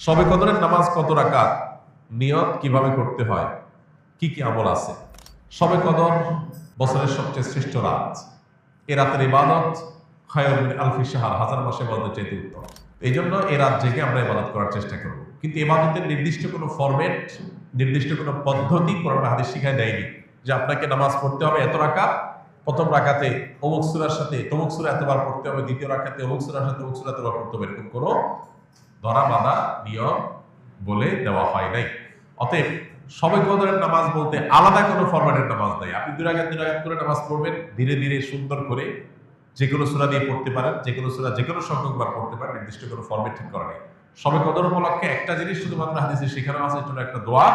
শবে কদরের নামাজ কত রাকাত, নিয়ত কিভাবে করতে হয়, কি কি আমল আছে? শবে কদর বছরের সবচেয়ে শ্রেষ্ঠ রাত। এ রাতের ইবাদত খায়রুম মিন আলফি শাহর, হাজার মাসের ইবাদতের চাইতে উত্তম। এই জন্য এ রাত জেগে আমরা ইবাদত করার চেষ্টা করব। কিন্তু ইবাদতের নির্দিষ্ট কোনো ফরম্যাট, নির্দিষ্ট কোনো পদ্ধতি কোরআন হাদিস শিখায় দেয়নি যে আপনাকে নামাজ পড়তে হবে এত রাকাত, প্রথম রাকাতে অমুক সূরার সাথে তমুক সূরা এতবার পড়তে হবে, দ্বিতীয় রাকাতে অমুক সূরার সাথে অমুক সূরা এতবার পড়তে হবে, এরকম কোনো ধরা বাঁধা নিয়ম বলে দেওয়া হয় নাই। অতএব শবে কদরের নামাজ বলতে আলাদা কোনো ফরম্যাটের নামাজ নাই। আপনি দুই রাকাত করে নামাজ পড়বেন, ধীরে ধীরে সুন্দর করে যে কোনো সূরা দিয়ে পড়তে পারেন, যে কোনো সূরা যে কোনো সংখ্যকবার পড়তে পারেন, নির্দিষ্ট কোনো ফরম্যাট ঠিক করা নেই। শবে কদর উপলক্ষে একটা জিনিস শুধুমাত্র হাদিসে শেখানো আছে, এটা একটা দোয়া,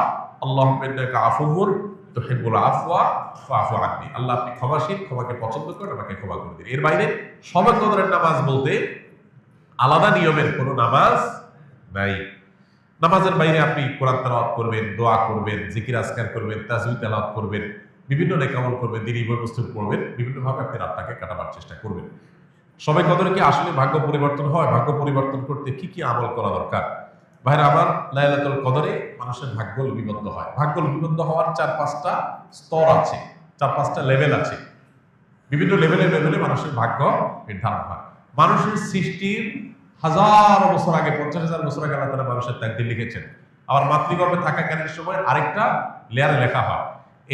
আল্লাহুম্মা ইন্নাকা আফুউন তুহিব্বুল আফওয়া ফাআফু আন্নি। আল্লাহ আপনি ক্ষমাশীল, ক্ষমাকে পছন্দ করেন, আমাকে ক্ষমা করে দিন। এর বাইরে শবে কদরের নামাজ বলতে আলাদা নিয়মের কোনো নামাজ নাই। নামাজের বাইরে আপনি কোরআন তেলাওয়াত করবেন, দোয়া করবেন, জিকির আজকার করবেন, তাসবিহ তেলাওয়াত করবেন, বিভিন্ন নেক আমল করবেন, দ্বীনি বস্তু করবেন, বিভিন্নভাবে আপনি রাতটাকে কাটাবার চেষ্টা করবেন। শবে কদরে কি আসলে ভাগ্য পরিবর্তন হয়? ভাগ্য পরিবর্তন করতে কি কি আমল করা দরকার? ভাইরা আমার, লাইলাতুল কদরে মানুষের ভাগ্য লিপিবদ্ধ হয়। ভাগ্য লিপিবদ্ধ হওয়ার 4-5টা স্তর আছে, 4-5টা লেভেল আছে। বিভিন্ন লেভেলে মানুষের ভাগ্য নির্ধারণ হয়। মানুষের সৃষ্টির হাজার বছর আগে, 50,000 বছর আগে আল্লাহ তাআলা মানুষের তাকদীর লিখেছেন। আবার মাতৃগর্ভে থাকাকালীন সময় আরেকটা লেয়ারে লেখা হয়।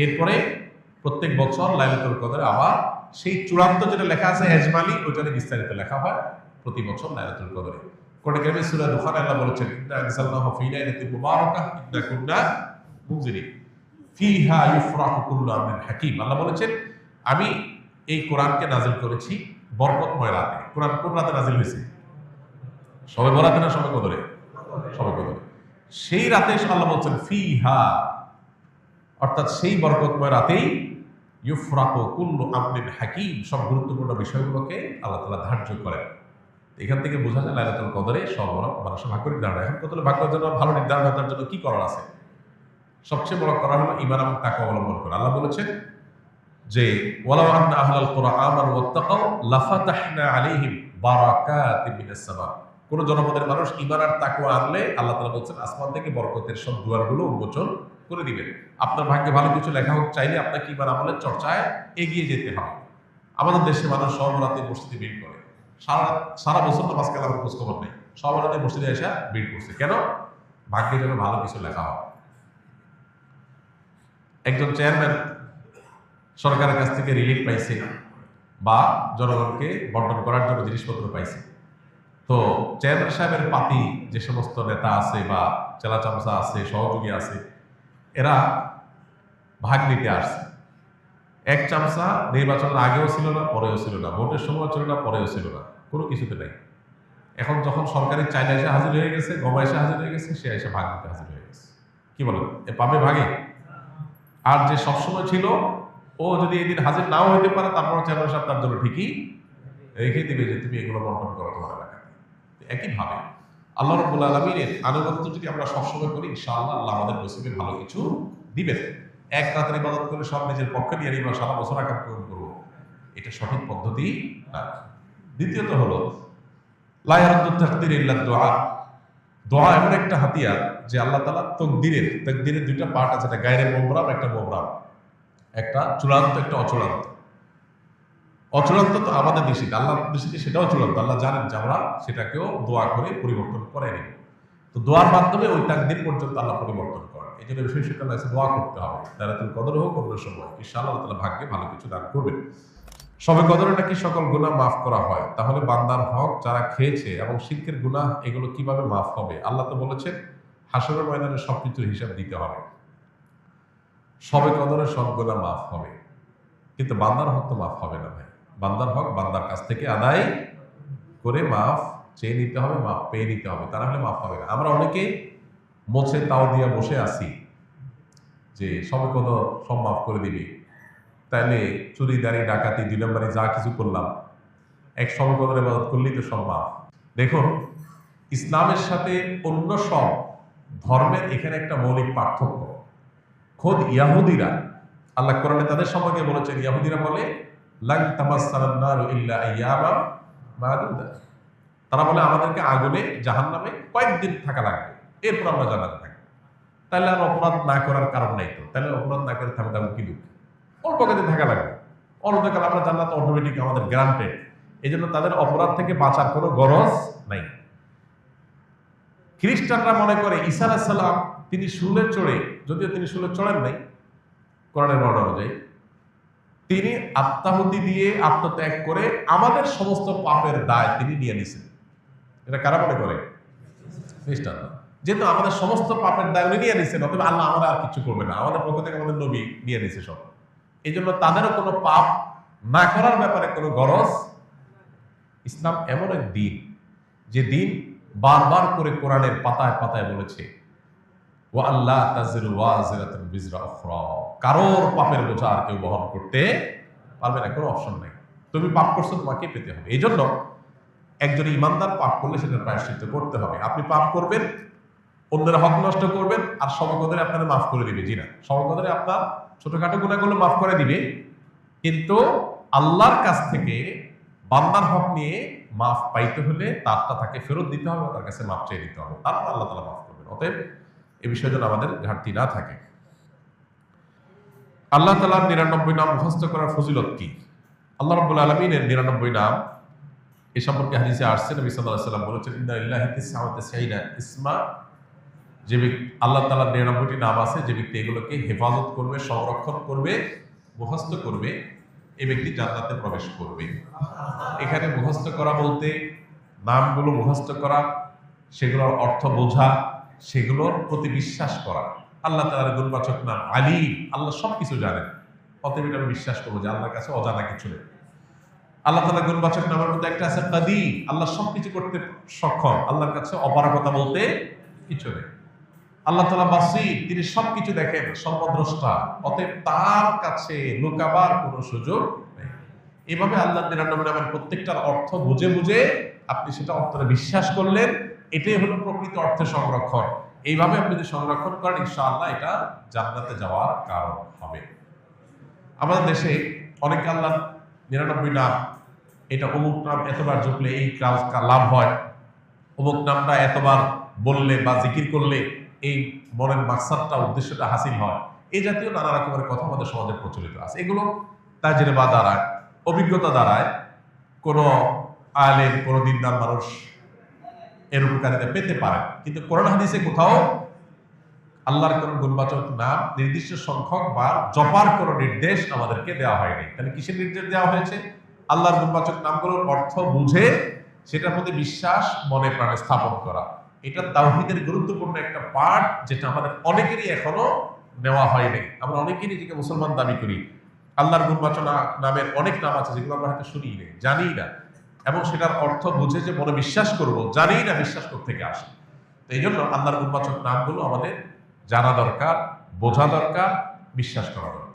এরপরে প্রত্যেক বছর লাইলাতুল কদরে আবার সেই চূড়ান্ত যেটা লেখা আছে এজমালি, ওইটা বিস্তারিত লেখা হয় প্রতি বছর লাইলাতুল কদরে। কোরআন কারীমে সূরা দুখানে আল্লাহ বলেছেন, ইন্না আনজালনাহু ফী লাইলাতিন মুবারাকাহ ইন্না কুন্না মুনজিরিন ফীহা ইউফরাকু কুল্লু আমরিন হাকীম। আল্লাহ বলেছেন, আমি এই কোরআনকে নাযিল করেছি বরকতময় রাতে। কোরআন কোন রাতে নাযিল হয়েছে? শবে বরাতে না শবে কদরে? শবে কদরে। সেই রাতে আল্লাহ বলছেন ফীহা, অর্থাৎ সেই বরকতময় রাতেই ইউফরাকু কুল্লু আমরিন হাকীম, সব গুরুত্বপূর্ণ বিষয়গুলোকে আল্লাহ তাআলা ধার্য করেন। এখান থেকে বোঝা যায় লাইলাতুল কদরে সব মানুষের ভাগ্য নির্ধারণ। এখন কত ভাগ্যের জন্য ভালো নির্ধারণ করার জন্য কি করার আছে? সবচেয়ে বড় করা হলো ঈমান এবং তাকওয়া অবলম্বন করা। আল্লাহ বলেছেন যে ওয়ালাউ আন্না আহলাল কুরআন আমানু ওয়াত্তাকাউ লাফাতাহনা আলাইহিম বারাকাতিন মিনাস সামা। কোন জনপদের মানুষ ঈমান আর তাকওয়া আনলে আল্লাহ তাআলা বলেছেন আসমান থেকে বরকতের সব দুয়ারগুলো উন্মোচন করে দিবেন। আপনার ভাগ্যে ভালো কিছু লেখা হোক, চাইলে আপনাকে ঈমান আমলের চর্চায় এগিয়ে যেতে হবে। আমাদের দেশে মানুষ সব রাতে মসজিদে ভিড় করে, সারা বছর তো মাঝখানে আমার খোঁজ খবর নেই, সব রাতে মসজিদে এসে ভিড় করছে। কেন? ভাগ্যে যেন ভালো কিছু লেখা হয়। একজন চেয়ারম্যান সরকারের কাছ থেকে রিলিফ পাইছে বা জনগণকে বন্টন করার জন্য জিনিসপত্র পাইছে। তো চেয়ারম্যান সাহেবের পাতি যে সমস্ত নেতা আছে বা চেলা চামচা আছে, সহযোগী আছে, এরা ভাগ নিতে আসছে। এক চামচা নির্বাচনের আগেও ছিল না, পরেও ছিল না, ভোটের সময় ছিল না, পরেও ছিল না, কোনো কিছুতে নাই। এখন যখন সরকারি চাইলে এসে হাজির হয়ে গেছে, গমা এসে হাজির হয়ে গেছে, সে এসে ভাগ নিতে হাজির হয়ে গেছে। কি বলেন, এ পাবে ভাগে? আর যে সবসময় ছিল, ও যদি এই দিন হাজির নাও হইতে পারে, তারপর চেয়ারম্যান সাহেব তার জন্য ঠিকই রেখে দিবে যে তুমি এগুলো বন্টন করো তোমার এলাকায়। একইভাবে আল্লাহ রাব্বুল আলামিনের আনুগত্য যদি আমরা সবসময় করি, ইনশাআল্লাহ আল্লাহ আমাদের নসিবে ভালো কিছু দিবেন। এক রাতের ইবাদত করে সব নিজের পক্ষে নিয়ে নিবা, সারা বছর আকাম পূরণ করবো, এটা সঠিক পদ্ধতি না। দ্বিতীয়ত হলো লা ইয়ারুদ্দু তাকদীর ইল্লা দুআ। দোয়া এমন একটা হাতিয়ার যে আল্লাহ তাআলা তাকদীরের দুইটা পার্ট আছে, একটা গায়রে মুবরাম, একটা মুবরাম, একটা চূড়ান্ত, একটা অচূড়ান্ত। অচূড়ান্ত তো আমাদের দৃষ্টিতে, আল্লাহর দৃষ্টিতে সেটাও চূড়ান্ত। আল্লাহ জানেন যে আমরা সেটাকেও দোয়া করে পরিবর্তন করে নিব। তো দোয়ার মাধ্যমে ওই তাকদীর পর্যন্ত আল্লাহ পরিবর্তন করেন। এই জন্য বিশেষ করে দোয়া করতে হবে, লাইলাতুল কদর হোক অন্য সময়, ইনশাআল্লাহ আল্লাহ তাআলা ভাগ্যে ভালো কিছু দান করবেন। শবে কদরে নাকি সকল গুনাহ মাফ করা হয়। তাহলে বান্দার হক যারা খেয়েছে এবং শিরকের গুনাহ, এগুলো কিভাবে মাফ হবে? আল্লাহ তো বলেছেন হাশরের ময়দানে সবকিছুর হিসাব দিতে হবে। শবে কদরে সব গুনাহ মাফ হবে, কিন্তু বান্দার হক তো মাফ হবে না ভাই। বান্দার হক বান্দার কাছ থেকে আদায় করে মাফ চেয়ে নিতে হবে, মাফ পেয়ে নিতে হবে, তা না হলে মাফ হবে না। আমরা অনেকে মোছে তাও দিয়া বসে আছি যে শবে কদর সব মাফ করে দিবি, তাইলে চুরি দাঁড়ি ডাকাতি 2 নম্বরে যা কিছু করলাম, এক শবে কদর ইবাদত করলেই তো সব মাফ। দেখুন, ইসলামের সাথে অন্য সব ধর্মের এখানে একটা মৌলিক পার্থক্য। খোদ ইয়াহুদিরা, আল্লাহ কোরআনে তাদের সম্পর্কে বলেছেন, ইয়াহুদিরা বলে লান তামাসসানান নারু ইল্লা আইয়ামাম মাদুদা। তারা বলে আমাদেরকে আগুনে জাহান্নামে কয়েকদিন থাকা লাগবে, এরপর আমরা জান্নাতে থাকবো। তাহলে আর অপরাধ না করার কারণ নাই তো, তাহলে অপরাধ না করে থাকতে কি দুঃখ, অল্প কাজে থাকা লাগবে, অনন্তকাল আমরা জান্নাত অটোমেটিক আমাদের গ্রান্টেড। এই জন্য তাদের অপরাধ থেকে বাঁচার কোনো গরজ নাই। খ্রিস্টানরা মনে করে ঈসা আলাইহিস সালাম তিনি শুলে চড়ে, যদিও তিনি শুলে চড়েন নাই কোরআনের বর্ণনা অনুযায়ী, তিনি আত্মাহুতি দিয়ে আত্মত্যাগ করে আমাদের সমস্ত পাপের দায় তিনি নিয়ে নিছেন। এটা কারা মনে করে? খ্রিস্টানরা। যেহেতু আমাদের সমস্ত পাপের দায় উনি নিয়ে নিছেন, অতএব আল্লাহ আমরা আর কিছু করবে না, আমাদের পক্ষ থেকে আমাদের নবী নিয়ে নিছে সব। এই জন্য তাদেরও কোনো পাপ না করার ব্যাপারে কোনো গরজ। ইসলাম এমন এক দিন, যে দিন বারবার করে কোরআনের পাতায় পাতায় বলেছে ওয়া আল্লাহ তাজিরু ওয়াজিরাতুন বিজরা উখরা, কারোর পাপের বোঝা আর কেউ বহন করতে পারবে না, কোনো অপশন নাই। তুমি পাপ করছো, তোমাকে পেতে হবে। এই জন্য একজন ইমানদার পাপ করলে সেটার প্রায়শ্চিত্ত করতে হবে। আপনি পাপ করবেন, অন্যের হক নষ্ট করবেন, আর সবকদরে আপনারা মাফ করে দিবে। জি না, সবকদরে আপনার ছোটখাটো গুনাহগুলো মাফ করে দিবে, কিন্তু আল্লাহর কাছ থেকে বান্দার হক নিয়ে মাফ পাইতে হলে তারটা তাকে ফেরত দিতে হবে, তার কাছে মাফ চেয়ে দিতে হবে, তারপর আল্লাহ তাআলা মাফ করবেন। অতএব এই বিষয়ে যেন আমাদের ঘাটতি না থাকে। আল্লাহ তাআলার 99 নাম মুখস্থ করার ফজিলত কি? আল্লাহ রাব্বুল আলামিনের 99 নাম এ সম্পর্কে হাদিসে আসছে, নবী সাল্লাল্লাহু আলাইহি ওয়াসাল্লাম বলেছেন ইন্না লিল্লাহি 99 ইসমা, যে ব্যক্তি আল্লাহ তাআলার 99টি নাম আছে, যে ব্যক্তি এগুলোকে হেফাজত করবে, সংরক্ষণ করবে, মুখস্থ করবে, এই ব্যক্তি জান্নাতে প্রবেশ করবে। এখানে মুখস্থ করা বলতে নামগুলো মুখস্থ করা, সেগুলোর অর্থ বোঝা, সেগুলোর প্রতি বিশ্বাস করা। আল্লাহ তাআলার গুণবাচক নাম আলিম, আল্লাহ সবকিছু জানেন, অতএব এটা আমি বিশ্বাস করবো যে আল্লাহর কাছে অজানা কিছু নেই। আল্লাহ তাআলার গুণবাচক নামের মধ্যে একটা আছে কাদির, আল্লাহ সবকিছু করতে সক্ষম, আল্লাহর কাছে অপারগতা বলতে কিছু নেই। আল্লাহ তাআলা বাসীর, তিনি সবকিছু দেখেন, সর্বদ্রষ্টা, অতএব তার কাছে লুকাবার কোনো সুযোগ নেই। এভাবে আল্লাহ 99 নামের প্রত্যেকটার অর্থ বুঝে বুঝে আপনি সেটা অন্তরে বিশ্বাস করলেন, এটাই হলো প্রকৃত অর্থে সংরক্ষণ। এইভাবে আপনি যদি সংরক্ষণ করেন, ইনশাআল্লাহ এটা জান্নাতে যাওয়ার কারণ হবে। আমাদের দেশে অনেকে আল্লাহ 99 নাম, এটা অমুক নাম এতবার জপলে এই কাজ লাভ হয়, অমুক নামটা এতবার বললে বা জিকির করলে এই মনের মাকসাদটা, উদ্দেশ্যটা হাসিল হয়, এই জাতীয় নানা রকমের কথা আমাদের সমাজে প্রচলিত আছে। এগুলো তাজরিবা দ্বারায়, অভিজ্ঞতা দ্বারায় কোনো আলেম, কোনো দিনদার মানুষ এর উপকারিতা পেতে পারে, কিন্তু কোরআন হাদিসে কোথাও আল্লাহর কোন গুণবাচক নাম নির্দিষ্ট সংখ্যক বা জপার কোনো নির্দেশ আমাদেরকে দেওয়া হয়নি। তাহলে কিসের নির্দেশ দেওয়া হয়েছে? আল্লাহর গুণবাচক নামগুলোর অর্থ বুঝে সেটার প্রতি বিশ্বাস মনে প্রাণে স্থাপন করা। এটা তাওহীদের গুরুত্বপূর্ণ একটা পার্ট, যেটা আমাদের অনেকেরই এখনো নেওয়া হয়নি। আমরা অনেকেই নিজেকে মুসলমান দাবি করি, আল্লাহর গুণবাচক নামের অনেক নাম আছে যেগুলো আমরা হয়তো শুনি না, জানি না, এবং সেটার অর্থ বুঝে যে মনে বিশ্বাস করব, জানি না বিশ্বাস করতে থেকে আসে। তো এই জন্য আল্লাহর গুণবাচক নামগুলো আমাদের জানা দরকার, বোঝা দরকার, বিশ্বাস করা দরকার।